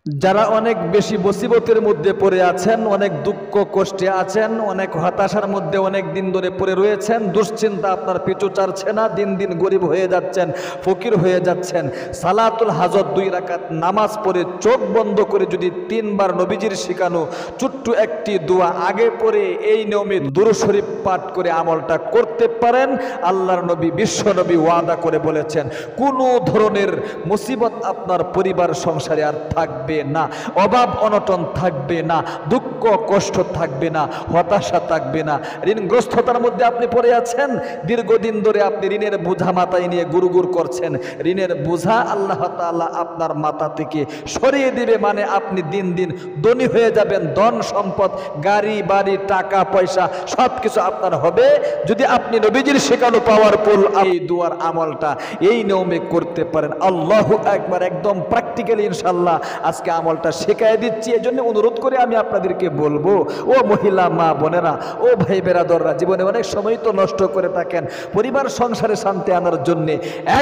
যারা অনেক বেশি মুসিবতের মধ্যে পড়ে আছেন, অনেক দুঃখ কষ্টে আছেন, অনেক হতাশার মধ্যে অনেক দিন ধরে পড়ে রয়েছেন, দুশ্চিন্তা আপনার পিছু ছাড়ছে না, দিন দিন গরিব হয়ে যাচ্ছেন, ফকির হয়ে যাচ্ছেন, সালাতুল হাজত 2 রাকাত নামাজ পড়ে চোখ বন্ধ করে যদি 3 বার নবীজির শিখানো ছোট্ট একটি দোয়া আগে পড়ে এই নিয়মে দুরূদ শরীফ পাঠ করে আমলটা করতে পারেন, আল্লাহর নবী বিশ্ব নবী ওয়াদা করে বলেছেন কোনো ধরনের মুসিবত আপনার পরিবার সংসারে আর থাকবে না, অভাব অনটন থাকবে না, দুঃখ কষ্ট থাকবে না, হতাশা থাকবে না। ঋণগ্রস্ততার মধ্যে আপনি পড়ে আছেন, দীর্ঘদিন ধরে আপনি ঋণের বোঝা মাথায় নিয়ে গুরুগুর করছেন, ঋণের বোঝা আল্লাহ তাআলা আপনার মাথা থেকে সরিয়ে দিবে, মানে আপনি দিন দিন ধনী হয়ে যাবেন, ধন সম্পদ গাড়ি বাড়ি টাকা পয়সা সব কিছু আপনার হবে যদি আপনি নবীজির শেখানো পাওয়ারফুল এই দুয়ার আমলটা এই নিয়মে করতে পারেন। আল্লাহু আকবার। একদম প্র্যাকটিক্যালি ইনশাআল্লাহ আজকে আমলটা শেখায় দিচ্ছি। এজন্য অনুরোধ করে আমি আপনাদেরকে বলবো, ও মহিলা মা বোনেরা, ও ভাই বেরাদররা, জীবনে অনেক সময় তো নষ্ট করে থাকেন, পরিবার সংসারে শান্তি আনার জন্য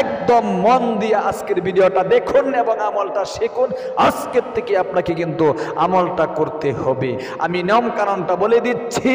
একদম মন দিয়ে আজকের ভিডিওটা দেখুন এবং আমলটা শিখুন। আজকের থেকে আপনাকে কিন্তু আমলটা করতে হবে। আমি নিয়ম কানুনটা বলে দিচ্ছি,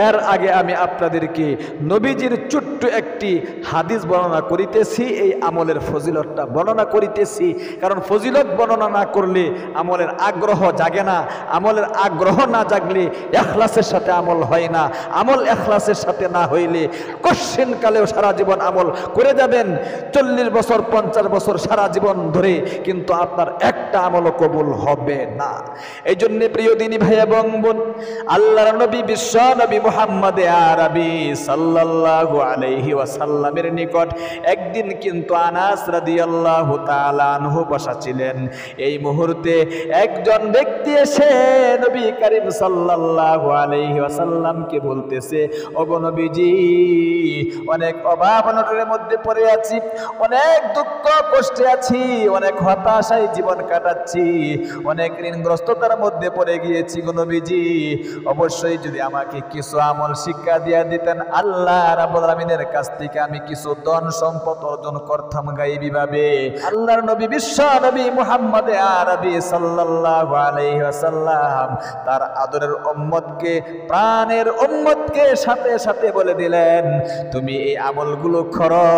এর আগে আমি আপনাদেরকে নবীজির ছোট্ট একটি হাদিস বর্ণনা করিতেছি, এই আমলের ফজিলতটা বর্ণনা করিতেছি। কারণ ফজিলত বর্ণনা না করলে আমলের আগ্রহ জাগে না, আমলের আগ্রহ না জাগলে ইখলাসের সাথে আমল হয় না, আমল ইখলাসের সাথে না হইলে কঠিন কালেও সারা জীবন আমল করে যাবেন, 40 বছর 50 বছর সারা জীবন ধরে, কিন্তু আপনার একটা আমলও কবুল হবে না। এই জন্য প্রিয় দিনী ভাই এবং বোন, আল্লাহর নবী বিশ্ব নবী মুহাম্মদ আরবি সাল্লাল্লাহু আলাইহি ওয়াসাল্লামের নিকট একদিন কিন্তু আনাস রাদিয়াল্লাহু তাআলা আনহু বসা ছিলেন। এই মুহূর্তে একজন ব্যক্তি এসে নবী করিম সাল্লাল্লাহু আলাইহি ওয়াসাল্লামকে বলতেছে, ওগো নবীজি, অনেক অভাব অনটনের মধ্যে পড়ে আছি, অনেক দুঃখ কষ্টে আছি, অনেক হতাশায় জীবন কাটাচ্ছি, অনেক ঋণগ্রস্ততার মধ্যে পড়ে গিয়েছি গো নবীজি, অবশ্যই যদি আমাকে কিছু আমল শিক্ষা দিয়ে দিতেন, আল্লাহ রাব্বুল আলামিনের কাছ থেকে আমি কিছু ধন সম্পদ অর্জন করতাম গায়বী ভাবে। আল্লাহর নবী বিশ্ব নবী মুহাম্মদ আরবি সাল্লাল্লাহু আলাইহি ওয়াসাল্লাম তার আদরের উম্মতকে, প্রাণের উম্মতকে সাথে সাথে বলে দিলেন, তুমি এই আমলগুলো করো,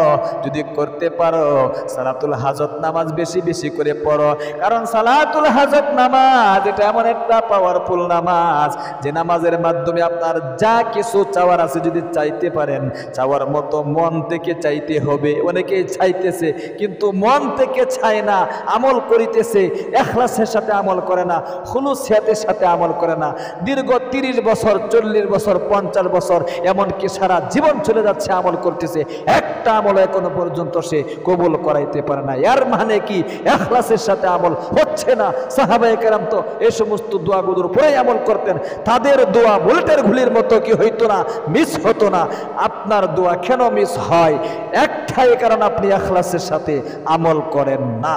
যদি করতে পারো সালাতুল হাজত নামাজ বেশি বেশি করে পড়ো। কারণ সালাতুল হাজত নামাজ এটা এমন একটা পাওয়ারফুল নামাজ, যে নামাজের মাধ্যমে আপনার যা কিছু চাওয়ার আছে যদি চাইতে পারেন, চাওয়ার মতো মন থেকে চাইতে হবে। অনেকেই চাইতেছে কিন্তু মন থেকে চায় না, আমল করিতেছে, ইখলাসের সাথে আমল করে না, খুলুসিয়াতের সাথে আমল করে না। দীর্ঘ 30 বছর 40 বছর 50 বছর এমনকি সারা জীবন চলে যাচ্ছে আমল করতেছে, একটা আমল এখনো পর্যন্ত সে কবুল করাইতে পারে না। এর মানে কি? ইখলাসের সাথে আমল হচ্ছে না। সাহাবায়ে কেরাম তো এই সমস্ত দোয়াগুলোর পরেই আমল করতেন, তাদের দোয়া বুলেটের ঘুলির মতো কি হইতো না, মিস হতো না। আপনার দোয়া কেন মিস হয়? একটাই কারণ, আপনি ইখলাসের সাথে আমল করেন না।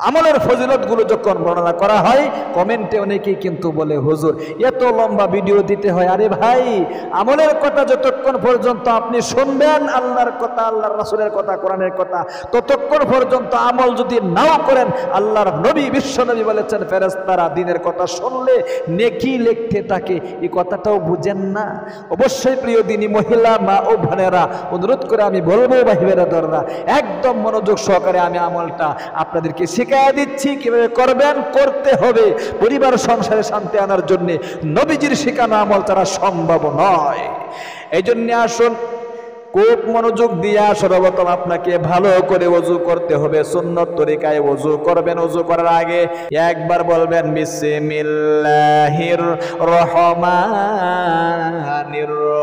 আমলের ফজিলতগুলো যখন বর্ণনা করা হয়, কমেন্টে অনেকেই কিন্তু বলে, হুজুর এত লম্বা ভিডিও দিতে হয়। আরে ভাই, আমলের কথা যতক্ষণ পর্যন্ত আপনি শুনবেন, আল্লাহর কথা, আল্লাহর রাসূলের কথা, কোরআনের কথা, ততক্ষণ পর্যন্ত আমল যদি নাও করেন, আল্লাহর নবী বিশ্ব নবী বলেছেন ফেরেশতারা দিনের কথা শুনলে নেকি লিখতে থাকে। এই কথাটাও বুঝেন না? অবশ্যই প্রিয় দিনী মহিলা মা ও বোনেরা, অনুরোধ করে আমি বলবো, ভাই বেরাদররা, একদম মনোযোগ সহকারে আমি আমলটা আপনাদেরকে শিখিয়ে দিচ্ছি কিভাবে করবেন, করতে হবে। পরিবার সংসারে শান্তি আনার জন্য নবীজির শেখানো আমল ছাড়া সম্ভব নয়। এই জন্য আসুন খুব মনোযোগ দিয়া সর্বপ্রথম আপনাকে ভালো করে ওযু করতে হবে, সুন্নত তরিকায় ওযু করবেন। ওযু করার আগে একবার বলবেন বিসমিল্লাহির রহমানির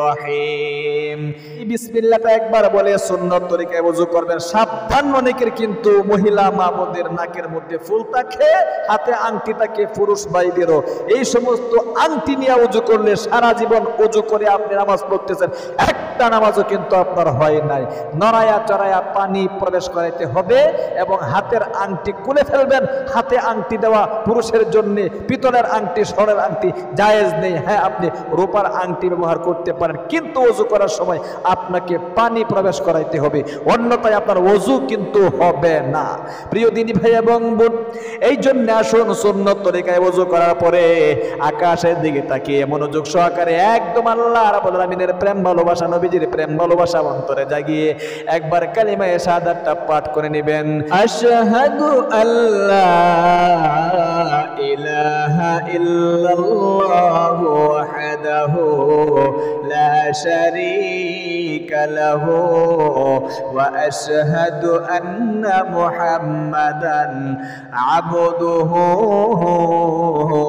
রহিম। এই বিসমিল্লাহটা একবার বলে সুন্নত তরিকায় ওযু করবেন। সাবধান, অনেকের কিন্তু মহিলা মা বোনদের নাকের মধ্যে ফুল থাকে, হাতে আংটি থাকে, পুরুষ ভাইদেরও। এই সমস্ত আংটি নিয়ে ওযু করলে সারা জীবন ওযু করে আপনি নামাজ পড়তেছেন, একটা নামাজও কিন্তু আপনার হয় নাই। নড়ায়া চড়ায়া পানি প্রবেশ করাইতে হবে এবং হাতের আংটি খুলে ফেলবেন। হাতে আংটি দেওয়া পুরুষের জন্য পিতলের আংটি, স্বর্ণের আংটি জায়েজ নেই। হ্যাঁ, আপনি রূপার আংটি ব্যবহার করতে পারেন, কিন্তু ওযু করার সময় আপনাকে পানি প্রবেশ করাইতে হবে, অন্যথায় আপনার ওযু কিন্তু হবে না। প্রিয় দিনী ভাই এবং বোন, এই জন্য আসুন সুন্নত তরিকায় ওযু করার পরে আকাশের দিকে তাকিয়ে মনোযোগ সহকারে একদম আল্লাহ রাব্বুল আলামিনের প্রেম ভালোবাসা, নবীজির প্রেম ভালোবাসা অন্তরে জাগিয়ে একবার কালিমায়ে শাহাদাতটা পাঠ করে নেবেন। আশহাদু আল্লা ইলাহা ইল্লাল্লাহু ওয়াহদাহু লা শারীকা লাহু ওয়া আশহাদু আন্না মুহাম্মাদান আবদুহু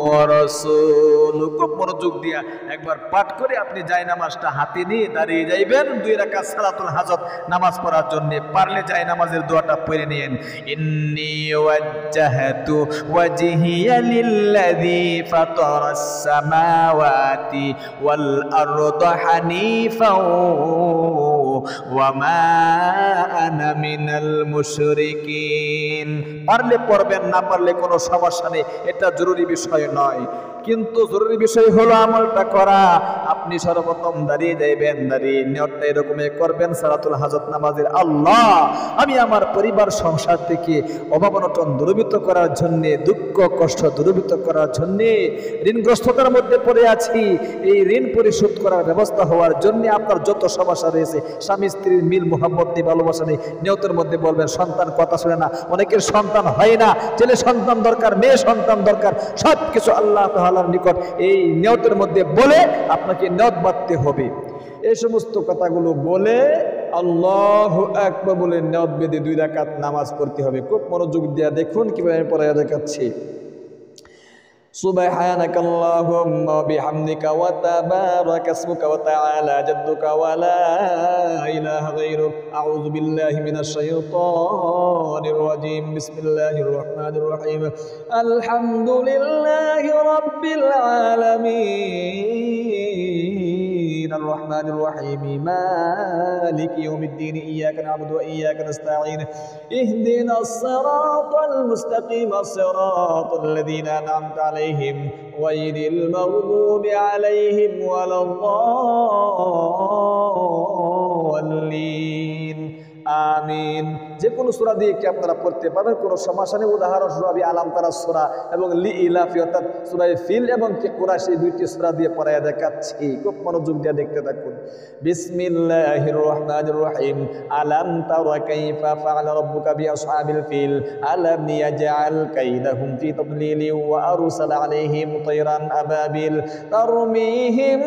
ওয়া রাসূলুহু। খুব মনোযোগ দিয়া একবার পাঠ করে আপনি জায়নামাজটা হাতে নিয়ে দাঁড়িয়ে যাইবেন 2 রাকাত সালাতুল হাজত নামাজ পড়ার জন্য। পারলে জায়নামাজের দোয়াটা পড়ে নিন। ইন্নী ওয়াজ্জাহতু ওয়াজহিয়া লিল্লাযী ফাতারাস সামাওয়াতি ওয়াল আরদা হানিফাও ওয়া মা আনা মিনাল মুশরিকিন। পারলে পড়বেন, না পারলে কোনো সমস্যা নেই, এটা জরুরি বিষয় নয়। কিন্তু জরুরি বিষয় হলো আমলটা করা। আপনি সর্বপ্রথম দাঁড়িয়ে যাইবেন, দাঁড়িয়ে নিয়তটা এরকমই করবেন সালাতুল হাজত নামাজের, আল্লাহ আমি আমার পরিবার সংসার থেকে অভাব অনটন দূরীভূত করার জন্য, দুঃখ কষ্ট দূরীভূত করার জন্য, ঋণগ্রস্ততার মধ্যে পড়ে আছি, এই ঋণ পরিশোধ করার ব্যবস্থা হওয়ার জন্য, আপনার যত সমস্যা রয়েছে, স্বামী স্ত্রীর মিল মোহাম্মত নেই, ভালোবাসা নেই, নিয়তের মধ্যে বলবেন। সন্তান কথা শুনে না, অনেকের সন্তান হয় না, ছেলে সন্তান দরকার, মেয়ে সন্তান দরকার, সব কিছু আল্লাহ তাআলার নিকট এই নিয়তের মধ্যে বলে আপনাকে নিয়ত বাঁধতে হবে। এই সমস্ত কথাগুলো বলে আল্লাহু আকবার বলে নিয়ত বেঁধে 2 রাকাত নামাজ পড়তে হবে। খুব মনোযোগ দিয়ে দেখুন কিভাবে আমি পড়াইয়া দেখাচ্ছি। সুবহানাকাল্লাহুম্মা বিহামদিকা ওয়া তাবারাকা ইসমুকা ওয়া তাআলা জাদ্দুকা ওয়া লা ইলাহা গায়রুক। আউযু বিল্লাহি মিনাশ শাইতানির রাজীম। বিসমিল্লাহির রহমানির রহিম। আলহামদুলিল্লাহি রাব্বিল আলামিন আর রহমানির রহিম মালিকি ইয়াউমিদ্দিন। ইয়্যাকা না'বুদু ওয়া ইয়্যাকা নাস্তাঈন। ইহদিনাস সিরাতাল মুস্তাকিম সিরাতাল লাযীনা আন'আমতা আলাইহিম গায়রিল মাগদুবি আলাইহিম ওয়ালাদ-দাল্লিন। আমিন। যে কোনো সূরা দিয়ে কি আপনারা পড়তে পারবেন, কোনো সমস্যা নেই। উদাহরণস্বরূপ আমি আলাম তারা সূরা এবং লি ইলাফি অর্থাৎ সূরা ফিল এবং কি কুরাইশ, এই 2টি সূরা দিয়ে পড়ায়া দেখাচ্ছি। খুব মনোযোগ দিয়ে দেখতে থাকুন। বিসমিল্লাহির রহমানির রহিম। আলাম তারা কাইফা ফাআলা রাব্বুকা বিআসহাবিল ফিল আলাম ইয়াজআল কাইদাহুম ফি তাদলিল ওয়া আরসালা আলাইহিম তায়রান আবাবিল তারমিহিম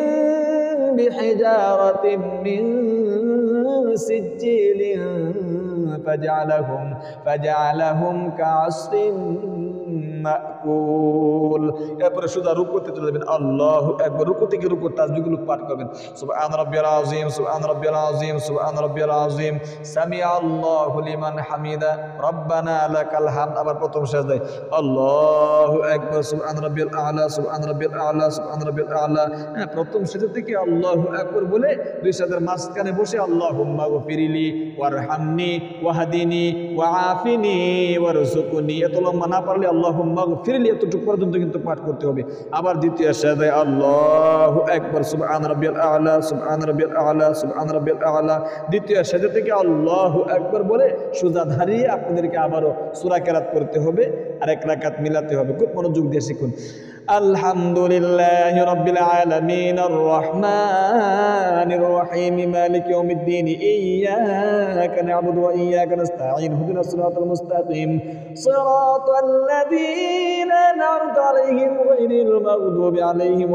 বিহিজারাতিন মিন সিজ্জিলিন ফাজআলাহুম কাআসফিন মাকুল। এরপরে সোজা রুকুতে চলে যাবেন। আল্লাহু আকবার। রুকু থেকে রুকুর তাসবিহগুলো পাঠ করবেন। সুবহান রাব্বিয়াল আযীম, সুবহান রাব্বিয়াল আযীম, সুবহান রাব্বিয়াল আযীম, সামিআল্লাহু লিমান হামিদা, রব্বানা লাকাল হামদ। আবার প্রথম সিজদায় আল্লাহু আকবার, সুবহান রাব্বিয়াল আ'লা, সুবহান রাব্বিয়াল আ'লা, সুবহান রাব্বিয়াল আ'লা। প্রথম সিজদা থেকে আল্লাহু আকবার বলে 2 সিজদার মাঝখানে বসে আল্লাহুম্মা গফিরলি ওয়ারহামনি ওয়াহদিনি ওয়াআফিনি ওয়ারযুকনি। এত লম্বা না পারলে আল্লাহুম্মা গফিরলি এতটুকু পর্যন্ত কিন্তু পাঠ করতে হবে। আবার দ্বিতীয় সিজদায় আল্লাহু আকবার, সুবহান রাব্বিয়াল আ'লা, সুবহান রাব্বিয়াল আ'লা, সুবহান রাব্বিয়াল আ'লা। দ্বিতীয় সিজদা থেকে আল্লাহু আকবার বলে সোজা দাঁড়িয়ে আপনাদেরকে আবারও সূরা কেরাত পড়তে হবে আর 1 রাকাত মিলাতে হবে। খুব মনোযোগ দিয়ে শিখুন। আলহামদুলিল্লাহি রাব্বিল আলামিন আর রহমানির রহিম মালিকি ইয়াউমিদ্দিন ইয়্যাকা না'বুদু ওয়া ইয়্যাকা নাস্তাঈন ইহদিনাস সিরাতাল মুস্তাকিম সিরাতাল লাযীনা আন'আমতা আলাইহিম গায়রিল মাগদুবি আলাইহিম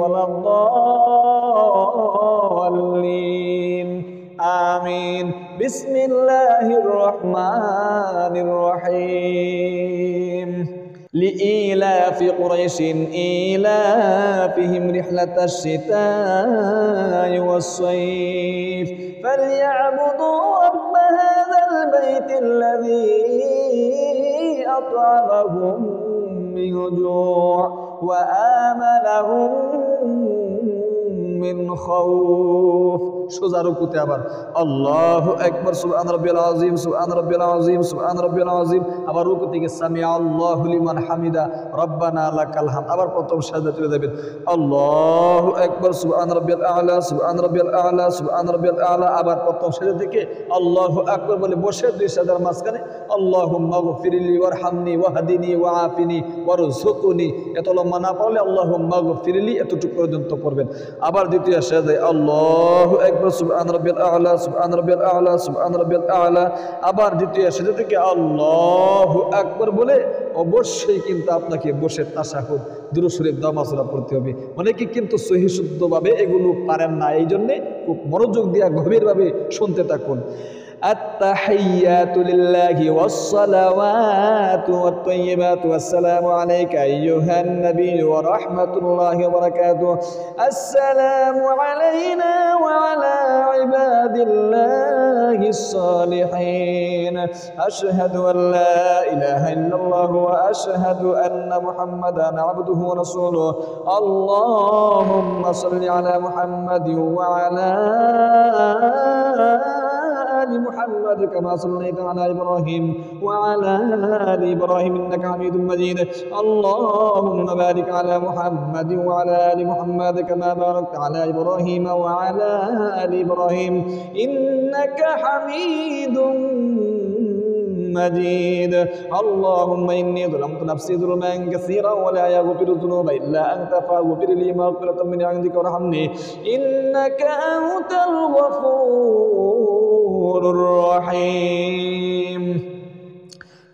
ওয়ালাদ-দাল্লিন। আমিন। বিসমিল্লাহির রহমানির রহিম। لإيلاف قريش إيلافهم رحلة الشتاء والصيف فليعبدوا رب هذا البيت الذي أطعمهم من جوع وآمنهم من خوف সোজা রুকুতে আবার আল্লাহু আকবার সুবহান রাব্বিয়াল আযীম সুবহান রাব্বিয়াল আযীম সুবহান রাব্বিয়াল আযীম, আবার রুকু থেকে সামিআ আল্লাহু লিমান হামিদা রব্বানা লাকাল হামদ, আবার প্রথম সাজদা চলে যাবেন আল্লাহু আকবার সুবহান রাব্বিয়াল আ'লা সুবহান রাব্বিয়াল আ'লা সুবহান রাব্বিয়াল আ'লা, আবার প্রথম সাজদা থেকে আল্লাহু আকবার বলে বসে দুই সাজদার মাঝখানে আল্লাহুম্মা গফিরলি ওয়ারহামনি ওয়াহদিনি ওয়াআফিনি ওয়ারযুকনি, এত লম্বা না পড়লে আল্লাহুম্মা গফিরলি এতটুকু পর্যন্ত পড়বেন। আবার দ্বিতীয় সাজদায় আল্লাহু আকবার সুবহান রাব্বিয়াল আ'লা সুবহান রাব্বিয়াল আ'লা সুবহান রাব্বিয়াল আ'লা, আবার দ্বিতীয় সাজদা থেকে আল্লাহু আকবার বলে অবশ্যই কিন্তু আপনাকে বসে তাশাহুদ দুরূদ শরীফ দমাসুরা পড়তে হবে। অনেকে কিন্তু সহিহ শুদ্ধভাবে এগুলো পারেন না, এই জন্যে খুব মনোযোগ দিয়ে গভীরভাবে শুনতে থাকুন। আত্তাহিয়াতু লিল্লাহি ওয়াসসালাওয়াতু ওয়াত-তাইয়্যিবাতু ওয়াসসালামু আলাইকা আইয়ুহান নাবিয়্যু ওয়া রাহমাতুল্লাহি ওয়া বারাকাতুহু, আসসালামু আলাইনা ওয়া আলা ইবাদিল্লাহিস সালিহিন, আশহাদু আল লা ইলাহা ইল্লাল্লাহু ওয়া আশহাদু আন্না মুহাম্মাদান আবদুহু ওয়া রাসূলুহু, আল্লাহুম্মা সাল্লি আলা মুহাম্মাদিন ওয়া আলা آل محمد كما صليت على إبراهيم وعلى آل إبراهيم إنك حميد مجيد، اللهم بارك على محمد وعلى آل محمد كما باركت على إبراهيم وعلى آل إبراهيم إنك حميد مجيد، اللهم إني ظلمت نفسي ظلما كثيرا ولا يغفر الذنوب إلا أنت فاغفر لي مغفرة من عندك وارحمني إنك أنت الغفور الرحيم।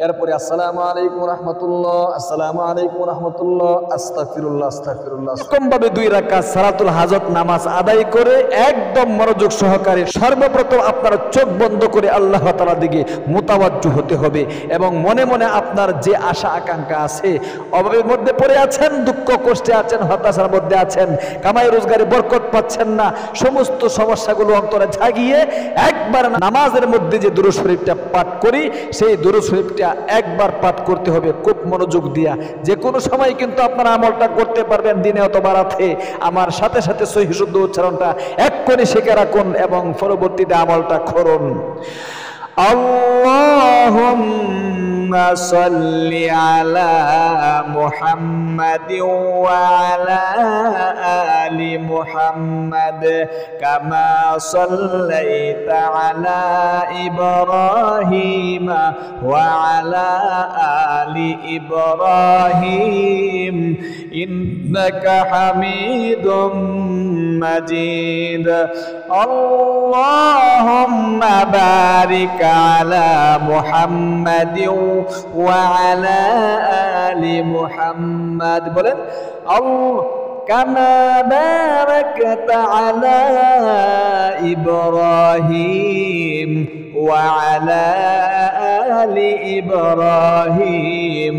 এরপরে আসসালামু আলাইকুম রাহমাতুল্লাহ, আসসালামু আলাইকুম রাহমাতুল্লাহ, আস্তাগফিরুল্লাহ আস্তাগফিরুল্লাহ। এরকমভাবে 2 রাকাত সালাতুল হাজত নামাজ আদায় করে একদম মনোযোগ সহকারে সর্বপ্রথম আপনার চোখ বন্ধ করে আল্লাহ তাআলার দিকে মুতাওয়াজ্জু হতে হবে এবং মনে মনে আপনার যে আশা আকাঙ্ক্ষা আছে, অভাবের মধ্যে পড়ে আছেন, দুঃখ কষ্টে আছেন, হতাশার মধ্যে আছেন, কামাই রোজগারে বরকত পাচ্ছেন না, সমস্ত সমস্যাগুলো অন্তরে জাগিয়ে একবার নামাজের মধ্যে যে দুরূদ শরীফটা পাঠ করি সেই দুরূদ শরীফটা একবার পাঠ করতে হবে খুব মনোযোগ দিয়া। যে কোনো সময় কিন্তু আপনারা আমলটা করতে পারবেন, দিনে অথবা রাতে। আমার সাথে সাথে সহিহ শুদ্ধ উচ্চারণটা এক্ষুনি শিখে রাখুন এবং পরবর্তীতে আমলটা করুন। আল্লাহুম্মা সাল্লি আলা মুহাম্মাদিন ওয়া আলা আলি মুহাম্মাদ কামা সাল্লাইতা আলা ইব্রাহিম ওয়া আলা আলি ইব্রাহিম ইন্নাকা হামিদুম মাজিদ, আল্লাহুম্মা বারিক আলা মুহাম্মাদিন ওয়া আলা আলি মুহাম্মাদ, বলেন কামা বারাকতা আলা ইব্রাহিম ওয়া আলা আলি ইব্রাহিম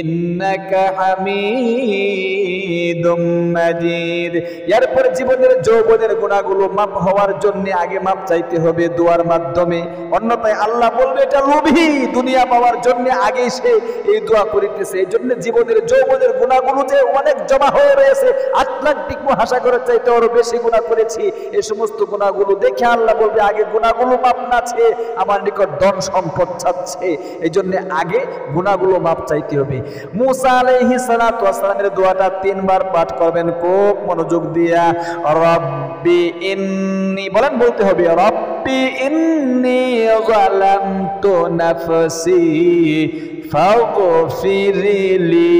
ইন্নাকা হামিদুম মাজিদ। এরপরে জীবনের যৌবনের গুনাহগুলো মাফ হওয়ার জন্য আগে মাফ চাইতে হবে দোয়ার মাধ্যমে, অন্যথায় আল্লাহ বলবে এটা লোভী, দুনিয়া পাওয়ার জন্য আগে সে এই দোয়া করিতেছে। এই জন্য জীবনের যৌবনের গুনাহগুলো যে অনেক জমা হয়ে রয়েছে, আটলান্টিক মহাসাগরের চাইতে আরো বেশি গুনাহ করেছি, এই সমস্ত গুনাহগুলো দেখে আল্লাহ বলবে আগে গুনাহগুলো মাফ না চেয়ে আমার নিকট ধন সম্পদ চাচ্ছে। এই জন্য আগে গুনাহগুলো মাফ চাইতে হবে। মুসা আলাইহিস সালাতু ওয়াস সালামের দোয়াটা 3 বার পাঠ করবেন খুব মনোযোগ দিয়া। রব্বি ইন্নী, বলেন, বলতে হবে রব্বি ইন্নী যালামতু নাফসি ফাগফিরলি,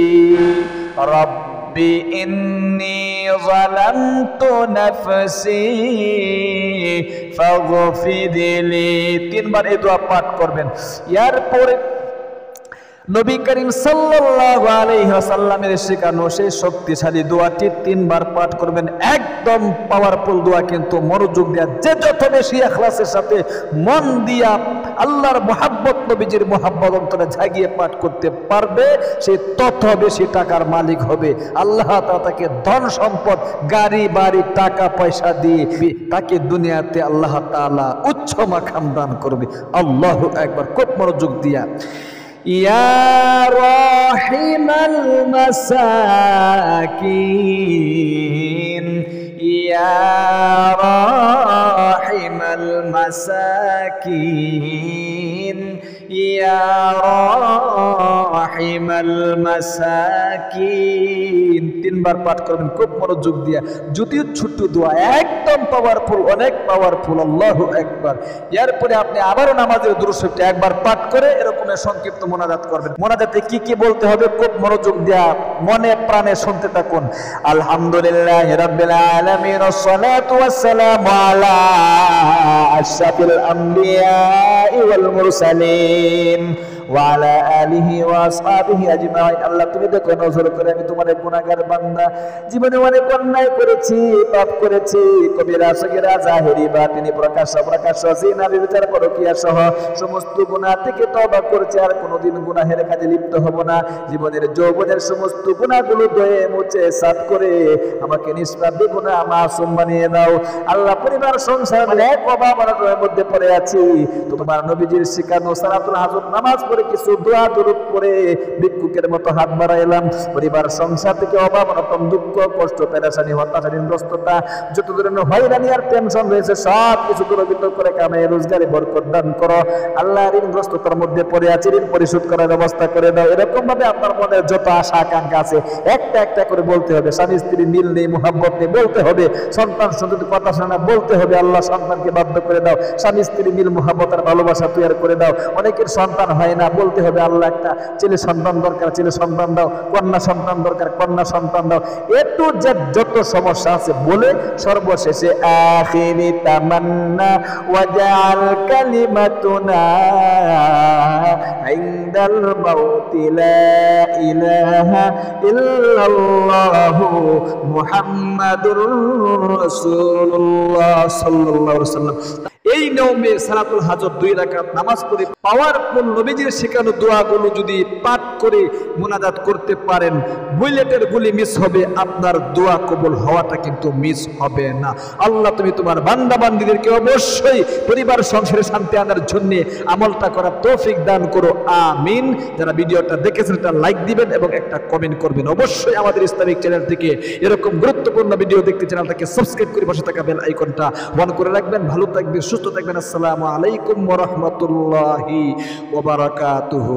রব্বি ইন্নী যালামতু নাফসি ফাগফিরলি। 3 বার এই দোয়া পাঠ করবেন। এরপরে নবী করিম সাল্লাল্লাহু আলাইহি ওয়াসাল্লামের শেখানো সেই শক্তিশালী দোয়াটি 3 বার পাঠ করবেন। একদম পাওয়ারফুল দোয়া, কিন্তু মনোযোগ দিয়া যে যত বেশি ইখলাসের সাথে মন দিয়া আল্লাহর মুহাব্বত, নবীজির মুহাব্বত অন্তরে জাগিয়ে পাঠ করতে পারবে, সে তত বেশি টাকার মালিক হবে। আল্লাহ তাআলা তাকে ধন সম্পদ, গাড়ি বাড়ি, টাকা পয়সা দিয়ে তাকে দুনিয়াতে আল্লাহ তাআলা উচ্চ মাকাম দান করবে। আল্লাহু আকবার, খুব মনোযোগ দিয়া। ইয়া রাহিমাল মাসাকিন ইয়া মাসাকিন ইয়া রাহিমাল মাসাকিন। তিনবার পাঠ করবেন খুব মনোযোগ দিয়া, যদিও ছোট্ট দোয়া, একদম পাওয়ারফুল, অনেক পাওয়ারফুল। আল্লাহু আকবার। এরপরে আপনি আবারও নামাজের দুরূদ শরীফটা একবার পাঠ করে এরকমের সংক্ষিপ্ত মোনাজাত করবেন। মোনাজাতে কি কি বলতে হবে খুব মনোযোগ দিয়া মনে প্রাণে শুনতে থাকুন। আলহামদুলিল্লাহি রাব্বিল আলামিন, ওয়াসসালাতু ওয়াসসালামু আলা আশরাফিল আম্বিয়া ওয়াল মুরসালিন ওয়া আলা আলিহি ওয়া আসহাবিহি আজমাইন। আল্লাহ তুমি দেখো নজর করে আমি তোমার গুনাহগার বান্দা, জীবনে অনেক অন্যায় করেছি, পাপ করেছি, কবিরা সগীরা জাহেরি বাতিনি, প্রকাশ্য অপ্রকাশ্য, জিনা ব্যভিচার পরকীয়া সহ সমস্ত গুনাহ থেকে তওবা করেছি, আর কোনোদিন গুনাহের কাজে লিপ্ত হব না। জীবনের যৌবনের সমস্ত গুনাহগুলো ধুয়ে মুছে সাফ করে আমাকে নিষ্পাপ বেগুনাহ মাসুম বানিয়ে দাও। আল্লাহ পরিবার সংসার এক অভাবের মধ্যে পড়ে আছি, তোমার নবীজির শিখানো সালাতুল হাজত নামাজ পড়ে কিছু দোয়া দরুদ পড়ে ভিক্ষুকের মতো হাত বাড়াইলাম। পরিবার সংসার থেকে অভাব অনটন, দুঃখ কষ্ট, পেরেশানি, হতাশা, ঋণগ্রস্ততা, যত ধরনের হয়রানি আর টেনশন রয়েছে সব কিছু দূরীভূত করে কামে রোজগারে বরকত দান করো। আল্লাহ ঋণগ্রস্ততার মধ্যে পড়ে আছে, ঋণ পরিশোধ করার ব্যবস্থা করে দাও। এরকম ভাবে আপনার মনের যত আশা আকাঙ্ক্ষা আছে একটা একটা করে বলতে হবে। স্বামী স্ত্রী মিল নেই, মুহাব্বত নেই, বলতে হবে। সন্তান সন্ততি কথা শোনা, বলতে হবে। আল্লাহ সন্তানকে বাধ্য করে দাও, স্বামী স্ত্রী মিল মুহাব্বত আর ভালোবাসা তৈরি করে দাও। অনেকের সন্তান হয় না, বলতে হবে আল্লাহ একটা ছেলে সন্তান দরকার, ছেলে সন্তান দাও, কন্যা সন্তান দরকার, কন্যা সন্তান দাও। একটু যত সমস্যা আছে বলে সর্বশেষে আখিরি তামান্না ওয়াজাল কালিমাতুনা ইনদাল মাউতি লা ইলাহা ইল্লাল্লাহু মুহাম্মাদুর রাসূলুল্লাহ সাল্লাল্লাহু আলাইহি ওয়াসাল্লাম। এই নিয়মে সালাতুল হাজত 2 রাকাত নামাজ পড়ে পাওয়ারফুল নবীজির শেখানো দোয়াগুলো যদি পাঠ করে মুনাজাত করতে পারেন, বুলেটের গুলি মিস হবে, আপনার দোয়া কবুল হওয়াটা কিন্তু মিস হবে না। আল্লাহ তুমি তোমার বান্দা বান্দীদেরকে অবশ্যই পরিবার সংসারে শান্তি আনার জন্য আমলটা করার তৌফিক দান করো, আমিন। যারা ভিডিওটা দেখেছেন একটা লাইক দিবেন এবং একটা কমেন্ট করবেন। অবশ্যই আমাদের ইসলামিক চ্যানেল থেকে এরকম গুরুত্বপূর্ণ ভিডিও দেখতে চ্যানেলটাকে সাবস্ক্রাইব করে পাশে থাকা বেল আইকনটা অন করে রাখবেন। ভালো থাকবেন, সুস্থ থাকবেন। আসসালামু আলাইকুম ওয়া রাহমাতুল্লাহি ওয়া বারাকাতুহু।